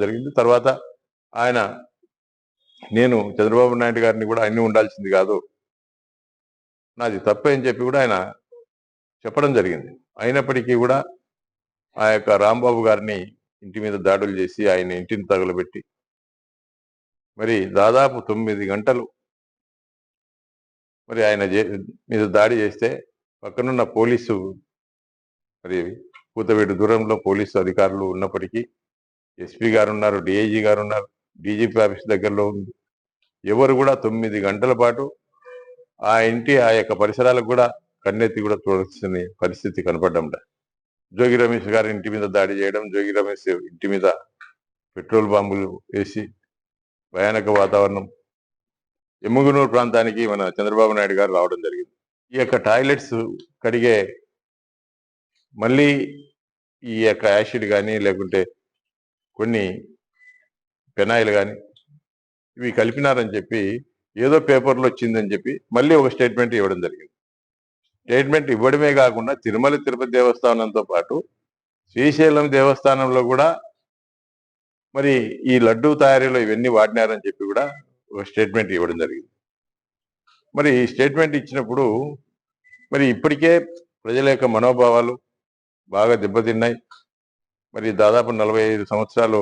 జరిగింది. తర్వాత ఆయన నేను చంద్రబాబు నాయుడు గారిని కూడా అన్ని ఉండాల్సింది కాదు, నాది తప్పే అని చెప్పి కూడా ఆయన చెప్పడం జరిగింది. అయినప్పటికీ కూడా ఆ యొక్క రాంబాబు గారిని ఇంటి మీద దాడులు చేసి ఆయన ఇంటిని తగులబెట్టి మరి దాదాపు 9 గంటలు మరి ఆయన మీద దాడి చేస్తే పక్కనున్న పోలీసు మరి కూతవేటు దూరంలో పోలీసు అధికారులు ఉన్నప్పటికీ ఎస్పీ గారు ఉన్నారు, డిఐజీ గారు ఉన్నారు, డీజీపీ ఆఫీస్ దగ్గరలో ఉంది. ఎవరు కూడా 9 గంటల పాటు ఆ ఇంటి ఆ యొక్క పరిసరాలకు కూడా కన్నెత్తి కూడా చూడాల్సిన పరిస్థితి కనపడ్డం. జోగి రమేష్ గారి ఇంటి మీద దాడి చేయడం, జోగి రమేష్ ఇంటి మీద పెట్రోల్ బాంబులు వేసి భయానక వాతావరణం. ఎమ్ముగునూరు ప్రాంతానికి మన చంద్రబాబు నాయుడు గారు రావడం జరిగింది. ఈ యొక్క టాయిలెట్స్ కడిగే మళ్ళీ ఈ యొక్క యాసిడ్ కానీ లేకుంటే కొన్ని పెనాయిల్ కానీ ఇవి కలిపినారని చెప్పి ఏదో పేపర్లో వచ్చిందని చెప్పి మళ్ళీ ఒక స్టేట్మెంట్ ఇవ్వడం జరిగింది. స్టేట్మెంట్ ఇవ్వడమే కాకుండా తిరుమల తిరుపతి దేవస్థానంతో పాటు శ్రీశైలం దేవస్థానంలో కూడా మరి ఈ లడ్డూ తయారీలో ఇవన్నీ వాడినారని చెప్పి కూడా ఒక స్టేట్మెంట్ ఇవ్వడం జరిగింది. మరి ఈ స్టేట్మెంట్ ఇచ్చినప్పుడు మరి ఇప్పటికే ప్రజల యొక్క మనోభావాలు బాగా దెబ్బతిన్నాయి. మరి దాదాపు 45 సంవత్సరాలు